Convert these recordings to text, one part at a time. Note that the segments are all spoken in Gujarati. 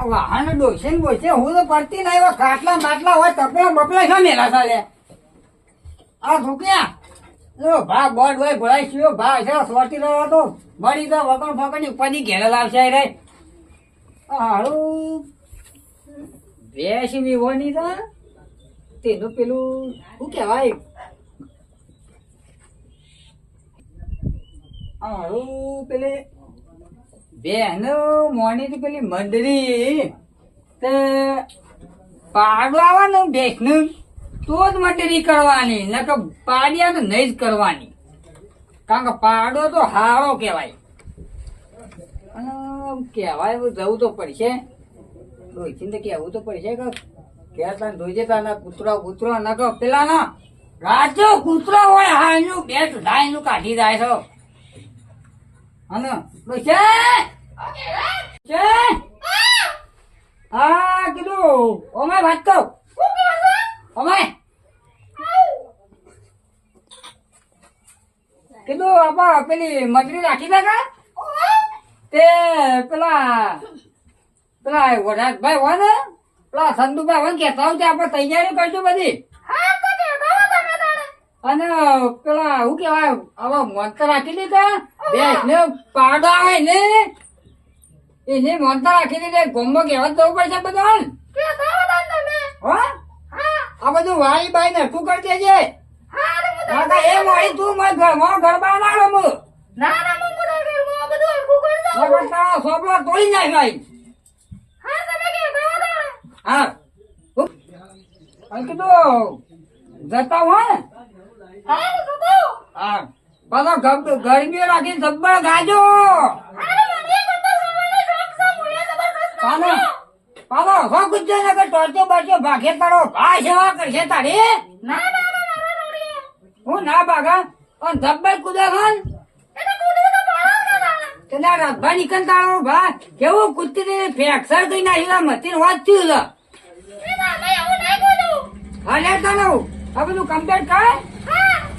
વાહન ડોસે ને બોસે હું તો પડતી ના એવા ખાટલા માટલા હોય તપલા બપલા છો મેલા ચાલે આ છોકરા જો ભા બોર્ડ હોય ભરાઈ થયો ભા છે સ્વાતી રહ્યો તો મળી તો વગણ ફગણ ઉપાધી ઘેરે લાવશે રે હારું વેસી વિવોની તો તેનું પેલું શું કહેવાય હારું પેલે બેન મોની તો પેલી મંડળી તે પાડો આવે ને બેસ નું તો જ મંડળી કરવાની નકર પાડિયા તો નહીં જ કરવાની કારણ કે પાડો તો હારો કહેવાય અને કહેવાય જવું તો પડશે રોહિત કહેવું તો પડશે કે ક્યાં તાને ધોઈ જતા ના કૂતરો ના કહો પેલા ના રાજો કૂતરો હોય હા એનું બેટ ઢાઈ નું કાઢી જાય છો અને હા કીધું ઓમાય વાત કહું ઓમાય કીધું આપા પેલી મજરી રાખી દે તે પેલા વડાભાઈ હોય ને પેલા સંદુભાઈ હોય ને કેતા હોય આપડે તૈયારી કરજો બધી અને પેલા શું કેવાય હવે મોનતા રાખી દીધા બેસ ને પાડો આવે ને એને મોનતા રાખી દીધા ગોમો કહેવા જવું પડશે બધા આ બધું વાઈ બાઈ ને તું કરી દેજે એ મોડી તું ઘરમાં ગરબા ના રમું સોપડા તોડી નાખાય હા કીધું જતા હોય ને હા પાછા ગરમી રાખીને જબ્બર ગાજો પાછો હો ગુજ્જો ને કે ટોરચો બરચો ભાગે તારો ભાઈ સેવા કરશે તારી હું ના ભાગા પણ જબ્બર કુદે ખાન તેના રાતભા નીકળ તારો ભા કેવું કુદતી ફ્રેક્ચર કઈ નાખ્યું મતીન વાંચ્યું છે હા લે તને આ બધું કમ્પ્લીટ કર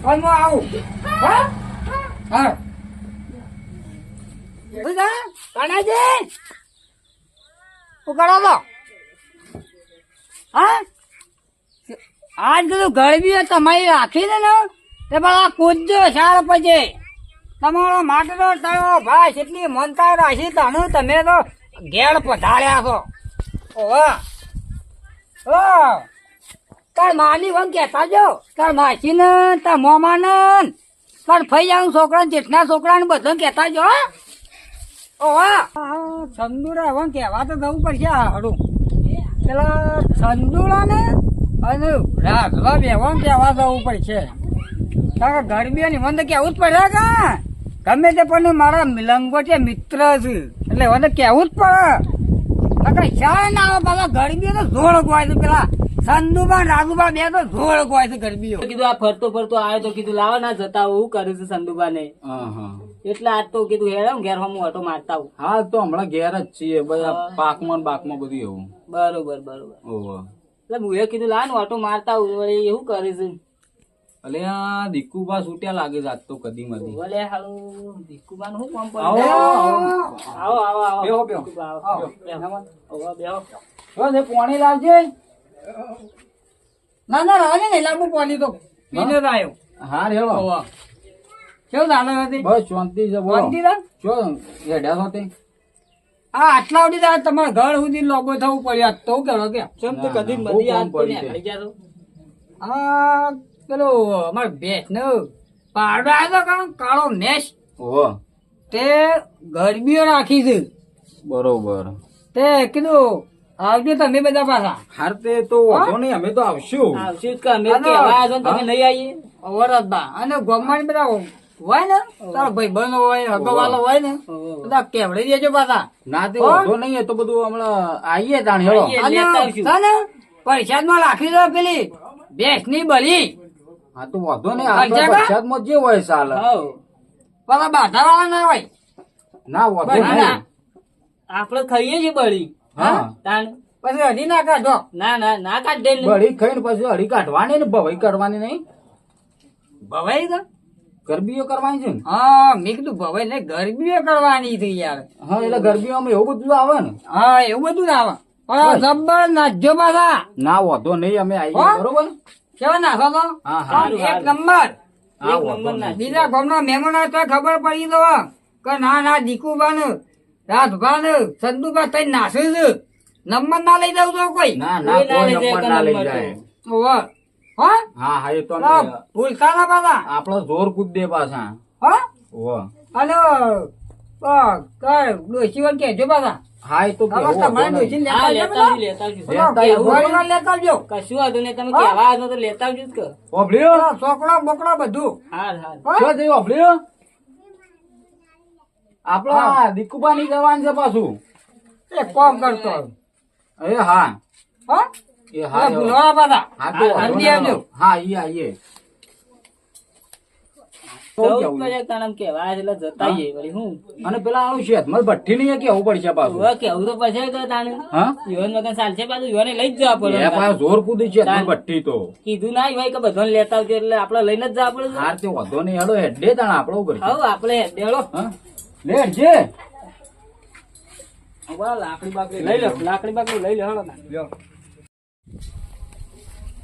હું આવું હા હા કાનાજી ઉગાડો તો હા આજ કીધું ગરબી તમારી રાખી દે ને તે બધા કૂદજો સાર પછી તમારો માટલો તારો ભાઈ કેટલી મનતા રાખી તાનું તમે તો ઘેર પધાર્યા છો ઓવા ઓ તાર માલી વન કેતા જો તાર માસી ને તાર મોમા ને તાર ફઈ જાવ છોકરા જેઠના છોકરા ને બધા કેતા જો ઓવા સંદુરા વન કેવા તો જવું પડશે હડું પેલા સંદુરા ને અને રાઘવા બેવન કેવા જવું પડશે કારણ કે ગરબી ની મને કેવું જ પડે કે ગમે તે પણ મારા લંગોટે મિત્ર છે એટલે મને કેવું જ પડે શા ના આવે પેલા ગરબી તો જોડ ગોય છે પેલા સંદુબા રાજુબા બે તો જોડ ગોય છે ગરબીઓ કીધું આ ફરતો ફરતો આવ્યો તો કીધું લાવો ના જતા હું કર્યું છે સંદુબા ને એટલે આજ તો કીધું હેરામ ઘેર હું ઓટો મારતા હું હા તો હમણાં ઘેર જ છીએ બધા પાકમાં બાકમાં બધું એવું બરોબર એટલે હું એ કીધું લા ને ઓટો મારતા હું વળી એવું કરે છે અલે આ દીકુબા છૂટ્યા લાગે છે આજ તો કદી મધી ભલે હાલું દીકુબા નું શું કામ પડે આવો આવો બેહો પાણી લાવજે ના ના રાગે ને લાંબુ પાણી તો પીને આવ્યો હા રેવો કેવું ચાલે હતી બસ શાંતિ છે બોલો શું હેડ્યા છો તે હા આટલા સુધી તો તમારા ઘર સુધી લોબો થવું પડ્યા તો કરો કે ચમ તો કદી મધી આજ તો ને થઈ ગયા તો આ પેલો અમાર ભેંસ નો પાડો આવ્યો કાળો મેશ ઓહો તે ગરબીઓ રાખી છે બરોબર તે કીધું આવજો તમે બધા પાછા હાર તે તો વાંધો નહીં અમે તો આવશું આવશે જ કે અમે કેવા છો તમે નહીં આવીએ વરદબા અને ગોમાણી બધા હોય ને તારો ભાઈ બનો હોય હગવાલો હોય ને બધા કેવડી દેજો પાછા ના તે વાંધો નહીં એ તો બધું હમણાં આવીએ તાણ હેળો અને પૈસા માં રાખી દો પેલી ભેંસ ની બલી હા તો વાંધો નહીં આપડે વરસાદમાં જે હોય ચાલે પેલા બાધા વાળા ના હોય ના વાંધો નહીં આપડે ખાઈએ છીએ બળી હા તાણ પછી હજી ના કાઢો ના કાઢ દે બળી ખાઈને પછી હળી કાઢવાની ને ભવાઈ કાઢવાની નહીં ભવાઈ તો ગરબીઓ કરવાની છે ને હા મેં કીધું ભવાઈ ને ગરબીઓ કરવાની હતી યાર. હા એટલે ગરબીઓમાં એવું બધું આવે ને હા એવું બધું ના આવે પણ જબ્બર નાચજો પાછા. ના વાંધો નહીં અમે આવી હો? બરોબર કેવા નાખો તો હા હા એક નંબર. હા, એક વાંધો નંબર ના નહીં. બીજા ગામના મહેમાનો તો ખબર પડી તો કે ના ના દીકુબાન રાજભાન સંતુભા થઈ નાસે છે. નંબર ના લઈ જાવ તો કોઈ ના ના કોઈ ના કોઈ લઈ જાય નંબર ના લઈ નંબર જાય ઓહો. હા હા હા એ તો તો ભૂલતા ના પાછા. આપડો જોર કૂદ દે પાછા હા ઓહો. અને ડોશીવર કહેજો પાછા. હા એ તો હવે કેવું તમારે વાંધો નહીં. ડોશીને હા, લેતા લેતા આવજો આવજો, બધા. લેતા આવજો. લેતા આવજો. ઘોડીમાં લેતા આવજો. કશું વાંધો નહીં, તમે કહેવા આવજો તો લેતા આવજો જ કે. ઓભળ્યો? પેલા છોકરા બોકરા બધું. હાર હાર હા? શું થયું ઓભળ્યો? આપડા દીકુબાની જવાન છે પાછું એક કામ કરતો એ હા હા એ હા ભૂલવા પાછા. હા તો હા, વાંધો જલ્દી ના. આવજો. હા ઈ આઈએ શું ચૌદ કેવું? કલાક તને આમ કહેવા આવ્યા એટલે જતા આઈએ વળી હું અને પેલા આવું છે મારે ભઠ્ઠી નહીં કેવું પડશે પાછું હવે કેવું તો પછી તો તાણે હા યુવાન વગર ચાલશે પાછું યુવાને લઈ જ જવા પડે એ પાછું જોર કૂદી છે તાન. ભઠ્ઠી તો કીધું ના ભાઈ કે બધાને લેતા આવજો એટલે આપડે લઈને જ જવા પડે હાર તે વાંધો નહીં હેડો હેડે તાણ આપણો ઉપર હવે આપડે દેડો હા લે હેડજે લાકડી બાકડી લઈ લો, લાકડી બાકડી લઈ લો હળો ના.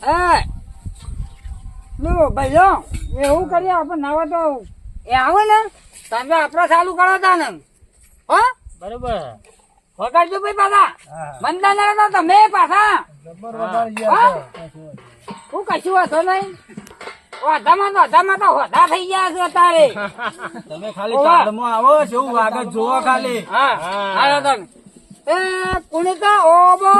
એ લો ભાઈ લો એવું કરીએ આપણે નાવા તો એ આવે ને તમે આપડે ચાલુ કરો તા ને હો બરોબર વગાડજો ભાઈ પાછા મંદા ના રહેતા તમે પાછા હા? હું કશું વાંધો નહીં વધામાં તો હોધા થઈ ગયા છે તારે તમે ખાલી ઓવા. તાળમાં આવો જેવું વાગે જોવો ખાલી હા હાલો તમે એ કુણિતા ઓબો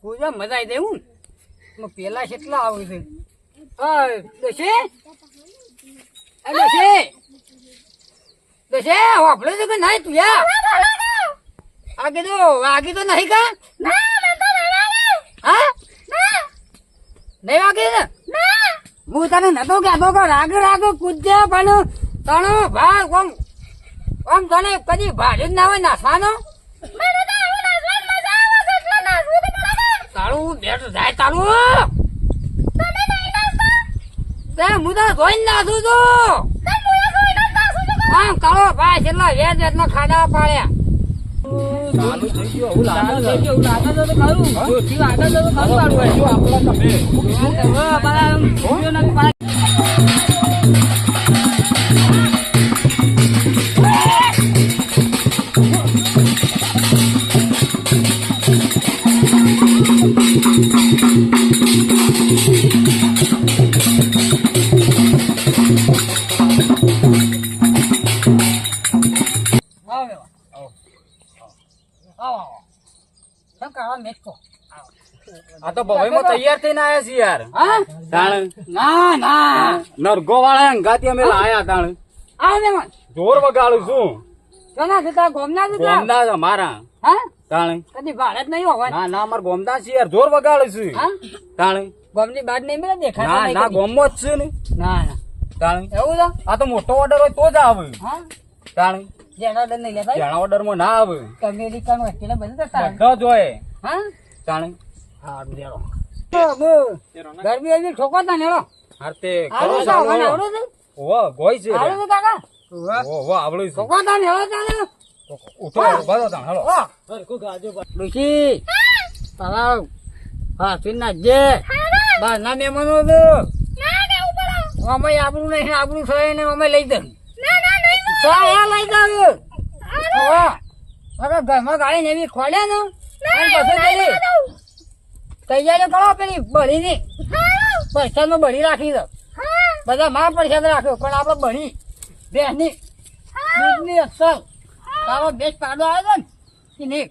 પૂજા મજા આવી દેવું પેલા કેટલા આવે છે ડોશી એ ડોશી ડોશી વાપરો છે કે નહીં તું યા આ કીધું વાગી તો નહીં કા હા નહીં વાગી ને હું તને નતો કહેતો કે રાગ રાગ કૂદજે પણ તણો ભાગ આમ તને કદી ભાડ્યું જ ના હોય નાસવાનો તારું બેઠ જાય તારું તે હું તો ધોઈને નાખું છું આમ કાળો ભાઈ છેલ્લા વેજ એટલા ખાડા પાડ્યા ચાલુ થઈ ગયું એવું લાગે છે. એવું લાગે છે તો ખરું જોરથી લાગે છે તો ખરું પાડવું હોય. જો આપણા તમે હવે અમારા આમ ભૂખ્યો નથી પાડે. આવો બેવા આવો આવો કેમ કાળા મેચકો આ તો ભવાઈમાં તૈયાર થઈને આયા છીએ યાર હા તાણ ના ના નરગો વાળા અંગાથી અમે લાયા તાણ આવો મેમન જોર વગાડું છું કોના જતા ગોમના જતા ગોમદા અમારા હા તાણ કદી ભાડે જ નહીં હોય ના ના અમાર ગોમદા છે યાર જોર વગાડું છું હા તાણ ગોમની બાદ નહીં મળે ના દેખાતા નહીં ના કદી. ગોમમાં જ છે ને ના ના તાણ એવું તો આ તો મોટો ઓર્ડર હોય તો જ આવે હા તાણ જેના ડર નહીં લેતા જણા ઓર્ડર માં ના આવે અમેરિકન વસ્તીને બધું જતા બધા જ હોય હા તાણ હારું દેડો ગરમી એવી ઠોકો તા નેડો હાર તે આવડું તો આવવાનું આવડું છે ઓવા ગોય છે આવડું છે કાકા ઓવા આવડું છે ઠોકો તા નેડો તાને ઉઠો બરો તાણ હાલો ડુસી તારા હા સીના જે બહાર ના મહેમાનો છે અમે આપણું નહીં આપણું થાય ને અમે લઈ દઉં તો એ લઈ દઉં હવે ઘરમાં ગાડી ને એવી ખોલે ને અને પછી પેલી તૈયારી કરો પેલી બળી ની પૈસા બળી રાખી દો બધા માં પૈસા રાખ્યો પણ આપડે બળી બેસ ની દૂધ ની અસલ તારો બેસ પાડો આવ્યો ને કે નહીં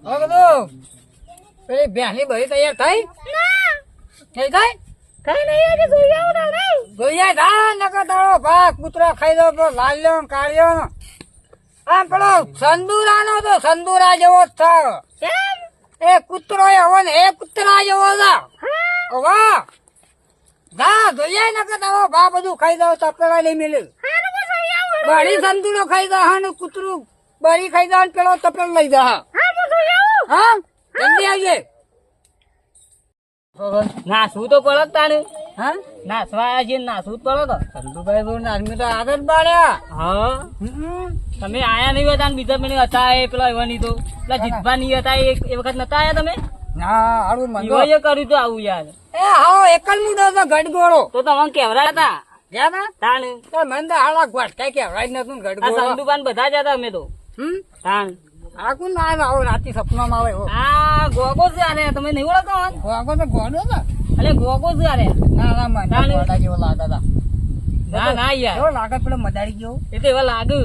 હવે બધું પેલી બેસની બધી તૈયાર થઈ થઈ થાય જોઈએ થા નકર તારો ભાગ કૂતરો ખાઈ દો તો લાલ્યો ને કાળ્યો ને. આમ પેલો સંદુરાનો તો સંદુરા જેવો જ થાય એ કૂતરો એવો ને એ કૂતરા જેવો છે વાહ જા જોઈએ નકર તારો ભા બધું ખાઈ દો તપેલા લઈ મેલ્યું બળી સંદુરો ખાઈ દો હા ને કૂતરું બળી ખાઈ દો ને પેલો તપેલો લઈ જા હા જલ્દી આવજે. નાસવું તો પડે જ તાને. હા નાસવા આયા છીએ ને નાસવું જ પડે તો. સંદુભાઈ બોલ આદમી તો આગળ જ બાળ્યા. હા તમે આયા નહીં હતા ને બીજા મને હતા એ પેલા એવા નહીં તો પેલા જીતભા નહીં હતા એ વખત નતા આયા તમે. ના હારું મંદો એવાએ કર્યું તો આવું યાર. એ હાઓ એકલ મુડો તો ગડગોળો તો તમને કેવરા હતા ગયા તાણ. તો મને તો હાલા ગોઠકાઈ કેવરાય જ નતું આ ગડગોળો. સંદુબાન બધા જ હતા અમે તો તાણ. આ કોણ ના આવો રાતી સપનામાં આવે એવો. આ ગોગો છે આરે તમે નહીં ઓળખો ગોગો તો ગોડો ને. અરે ગોગો છે આરે. ના ના મને ગોડા જેવો લાગે તા. ના ના યાર એવો લાગે પેલો મદારી જેવો. એ તો એવા લાગે.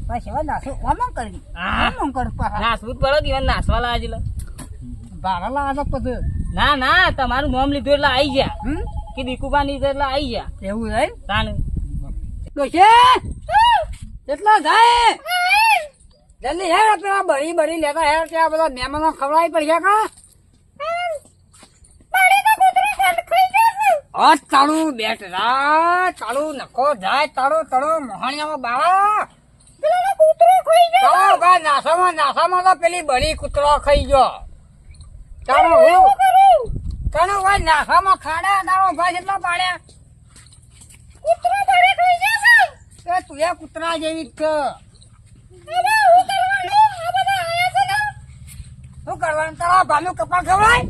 બસ એવા નાસો ઓમમ કરી. હા. ઓમમ કર પાછા. નાસવું જ પડે કે એવા નાસવા લાગે છે. બારા લાગે પછી. ના ના તમારું નામ લીધું એટલે આવી ગયા હમ કે દીકુબા ની એટલે આવી ગયા એવું રહે તાણ. તો છે કેટલા જાય જલ્દી હે પેલા બળી બળી લેતા હે ત્યાં બધા મહેમાનો ખવડાવી પડશે કા તાળું બેઠ રા તાળું નખો જાય તાળું તળો મોહણિયામાં બાળા તાળો ભાઈ નાસામાં તો પેલી બળી કૂતરો ખાઈ ગયો તાળો હું તાળો ભાઈ નાસામાં ખાડ્યા તાળો ભાઈ કેટલા પાડ્યા એ તું એ કૂતરા જેવી જ છે શું કરવાનું તારા ભાલુ કપાળ ખવડાય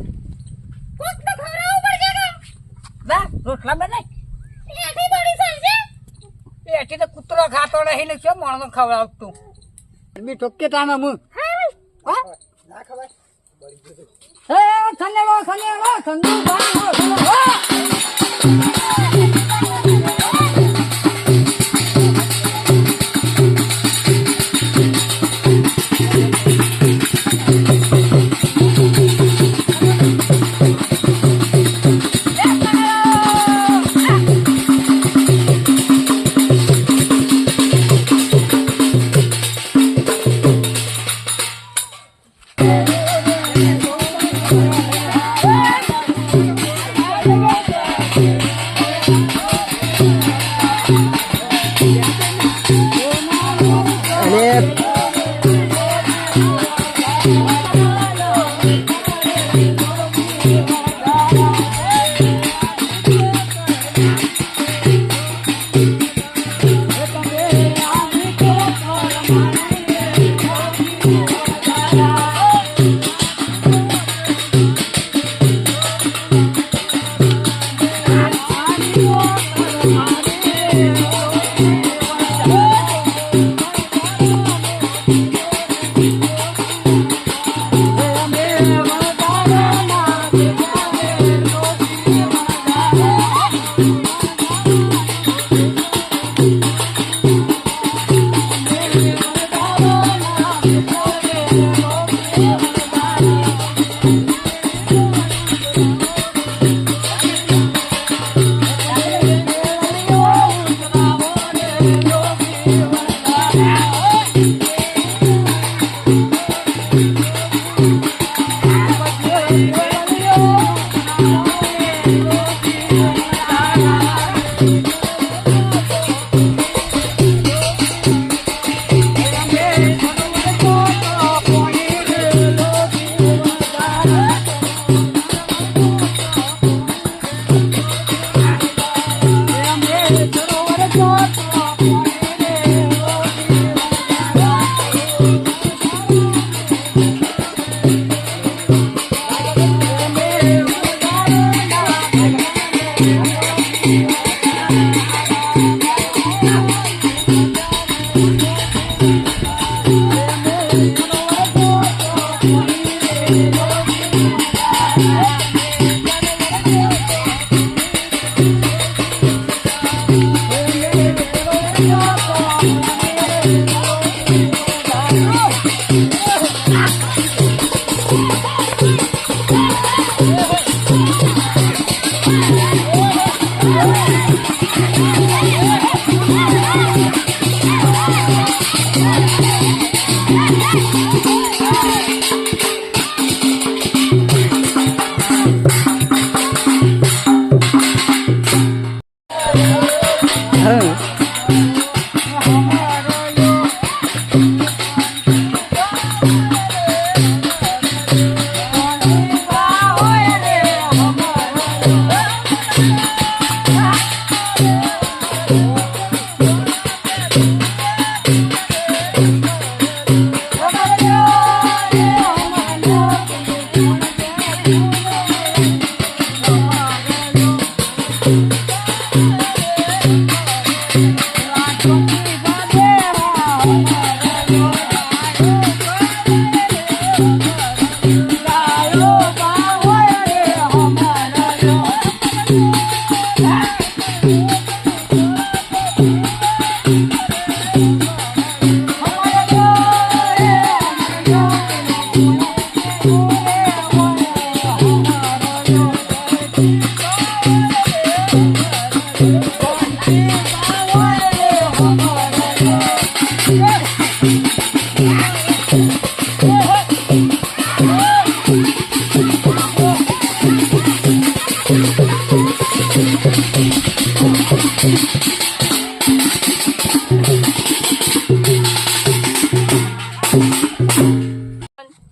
રોટલા બનાય એથી તો કૂતરો ખાતો નહીં ને શું માણસો ખવડાવતું બી ટોકે તાને હું થનેલો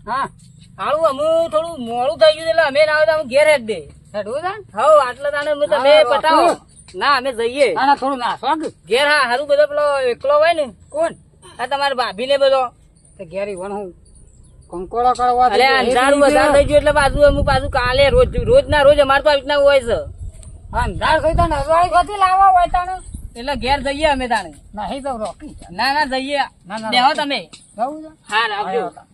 હા હારું અમુ થોડું મોડું થઈ ગયું એટલે અમે ના આવે તો અમે ઘેર હેડ દે હેડવું છે હવ આટલા તાણે અમે તમે હા, પટાવો હા. ના અમે જઈએ ના ના થોડું ના સ્વાગ ઘેર હા હારું બધો પેલો એકલો હોય ને કોણ આ તમારા ભાભી ને બધો તે ઘેરી વણ હું કંકોળો કરવા અરે અંધારું વધારે થઈ ગયું એટલે પાછું અમુક પાછું કાલે રોજ ના રોજ અમારે તો આવી રીતના હોય છે અંધાર થઈ તો નરવાળી ખોથી લાવવા હોય તાણે એટલે ઘેર જઈએ અમે તાણે નહીં તો રોકી ના ના જઈએ ના, ના, બેહો તમે જવું છે હા રાખજો આવ્યો હતા.